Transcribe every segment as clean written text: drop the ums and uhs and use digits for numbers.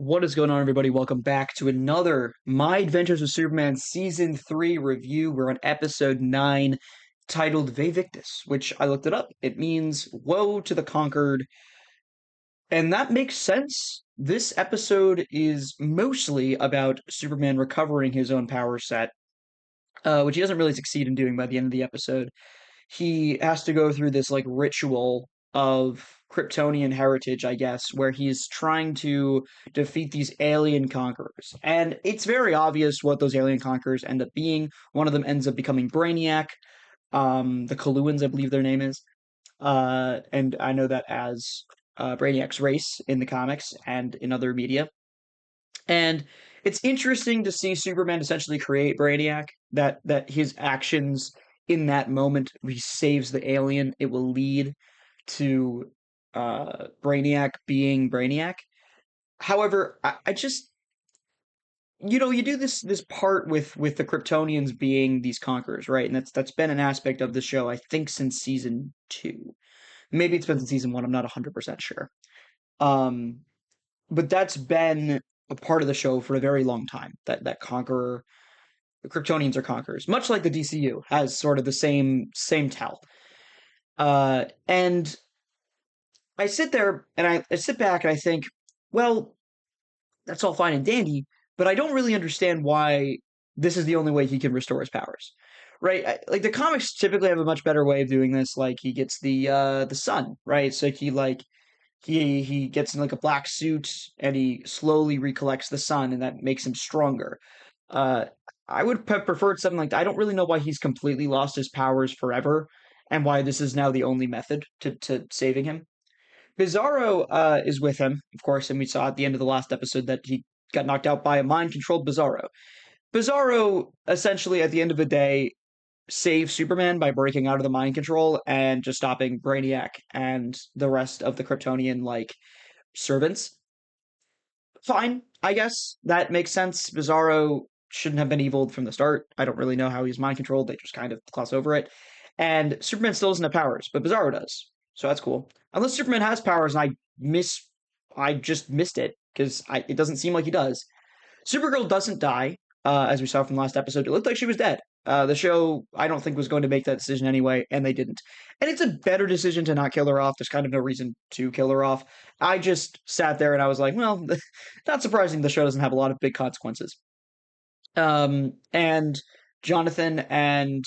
What is going on, everybody? Welcome back to another My Adventures with Superman Season 3 review. We're on episode 9, titled Vae Victis, which I looked it up. It means Woe to the Conquered, and that makes sense. This episode is mostly about Superman recovering his own power set, which he doesn't really succeed in doing by the end of the episode. He has to go through this like ritual of Kryptonian heritage, I guess, where he's trying to defeat these alien conquerors. And it's very obvious what those alien conquerors end up being. One of them ends up becoming Brainiac, the Kaluans, I believe their name is. And I know that as Brainiac's race in the comics and in other media. And it's interesting to see Superman essentially create Brainiac, that his actions in that moment, he saves the alien, it will lead to Brainiac being Brainiac. However, I just you do this part with the Kryptonians being these conquerors, right? And that's been an aspect of the show, I think, since season 2. Maybe it's been since season 1, I'm not 100% sure. Um, but that's been a part of the show for a very long time. That conqueror, the Kryptonians are conquerors, much like the DCU has sort of the same tell. And I sit there and I sit back and I think, well, that's all fine and dandy, but I don't really understand why this is the only way he can restore his powers. Right? Like the comics typically have a much better way of doing this. Like he gets the sun, right? So he gets in like a black suit and he slowly recollects the sun, and that makes him stronger. Uh, I would have preferred something like that. I don't really know why he's completely lost his powers forever, and why this is now the only method to saving him. Bizarro is with him, of course, and we saw at the end of the last episode that he got knocked out by a mind controlled Bizarro. Bizarro essentially at the end of the day saves Superman by breaking out of the mind control and just stopping Brainiac and the rest of the Kryptonian like servants. Fine, I guess that makes sense. Bizarro shouldn't have been evil from the start. I don't really know how he's mind controlled. They just kind of gloss over it. And Superman still doesn't have powers, but Bizarro does. So that's cool. Unless Superman has powers and I just missed it because it doesn't seem like he does. Supergirl doesn't die, as we saw from the last episode. It looked like she was dead. The show, I don't think, was going to make that decision anyway, and they didn't. And it's a better decision to not kill her off. There's kind of no reason to kill her off. I just sat there and I was like, well, not surprising the show doesn't have a lot of big consequences. And Jonathan and,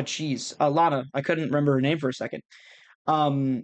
geez, Lana, I couldn't remember her name for a second. Um,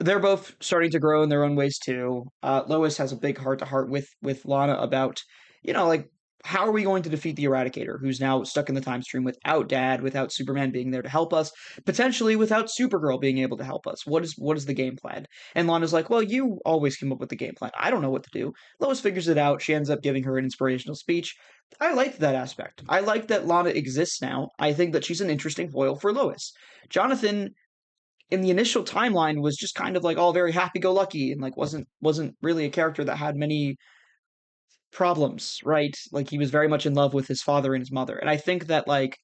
they're both starting to grow in their own ways too. Lois has a big heart to heart with Lana about, like how are we going to defeat the Eradicator, who's now stuck in the time stream without Dad, without Superman being there to help us, potentially without Supergirl being able to help us. What is the game plan? And Lana's like, well, you always come up with the game plan. I don't know what to do. Lois figures it out. She ends up giving her an inspirational speech. I like that aspect. I like that Lana exists now. I think that she's an interesting foil for Lois. Jonathan in the initial timeline was just kind of like all very happy-go-lucky and like wasn't really a character that had many problems, right? Like he was very much in love with his father and his mother. And I think that like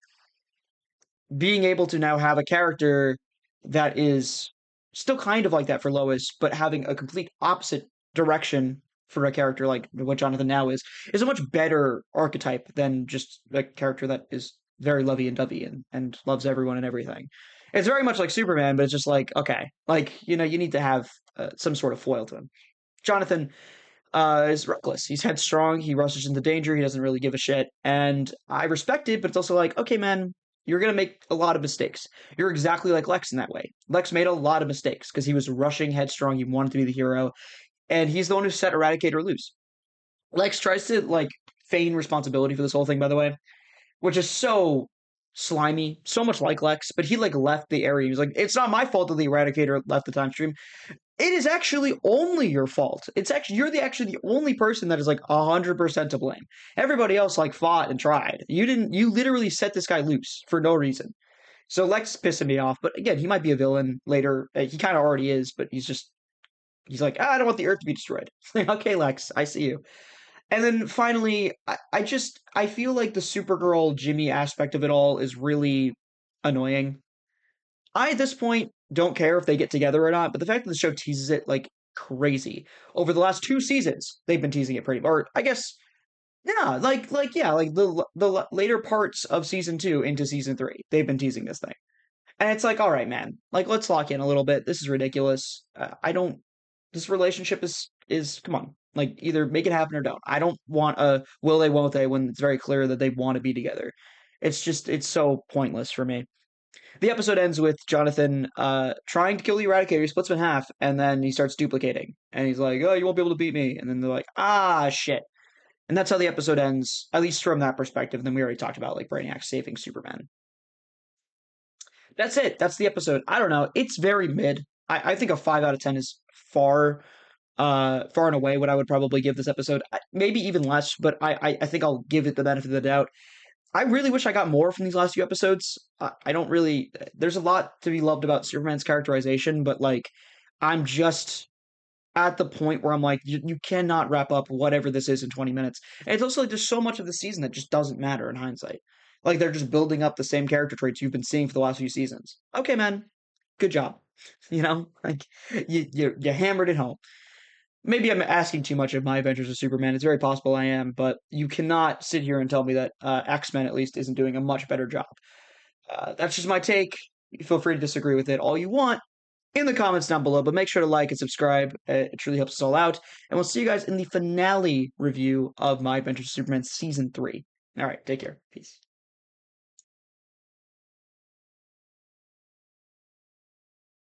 being able to now have a character that is still kind of like that for Lois, but having a complete opposite direction for a character like what Jonathan now is a much better archetype than just a character that is very lovey and dovey and loves everyone and everything. It's very much like Superman, but it's just like, okay, like, you need to have some sort of foil to him. Jonathan is reckless. He's headstrong. He rushes into danger. He doesn't really give a shit. And I respect it, but it's also like, okay, man, you're going to make a lot of mistakes. You're exactly like Lex in that way. Lex made a lot of mistakes because he was rushing headstrong. He wanted to be the hero. And he's the one who set Eradicator loose. Lex tries to, like, feign responsibility for this whole thing, by the way, which is so slimy, so much like Lex, but he, like, left the area. He was like, it's not my fault that the Eradicator left the time stream. It is actually only your fault. It's actually you're actually the only person that is like 100% to blame. Everybody else like fought and tried. You didn't. You literally set this guy loose for no reason. So Lex is pissing me off. But again, he might be a villain later. He kind of already is, but he's like, I don't want the Earth to be destroyed. Okay, Lex, I see you. And then finally, I feel like the Supergirl Jimmy aspect of it all is really annoying. I, at this point, don't care if they get together or not, but the fact that the show teases it, like, crazy. Over the last 2 seasons, they've been teasing it pretty, or I guess, yeah, yeah, like the later parts of season 2 into season 3, they've been teasing this thing. And it's like, all right, man, like let's lock in a little bit. This is ridiculous. I don't. This relationship is come on, like either make it happen or don't. I don't want a will they won't they when it's very clear that they want to be together. It's so pointless for me. The episode ends with Jonathan trying to kill the Eradicator. He splits him in half, and then he starts duplicating. And he's like, "Oh, you won't be able to beat me." And then they're like, "Ah, shit." And that's how the episode ends, at least from that perspective. And then we already talked about like Brainiac saving Superman. That's it. That's the episode. I don't know. It's very mid. I think a 5 out of 10 is far and away what I would probably give this episode. Maybe even less, but I think I'll give it the benefit of the doubt. I really wish I got more from these last few episodes. I don't really. There's a lot to be loved about Superman's characterization, but like, I'm just at the point where I'm like, you cannot wrap up whatever this is in 20 minutes. And it's also like there's so much of the season that just doesn't matter in hindsight. Like they're just building up the same character traits you've been seeing for the last few seasons. Okay, man, good job. You know, like you hammered it home. Maybe I'm asking too much of my Adventures of Superman. It's very possible I am, but you cannot sit here and tell me that X-Men at least isn't doing a much better job. That's just my take. Feel free to disagree with it all you want in the comments down below, but make sure to like and subscribe. It truly helps us all out. And we'll see you guys in the finale review of My Adventures of Superman Season 3. All right, take care. Peace.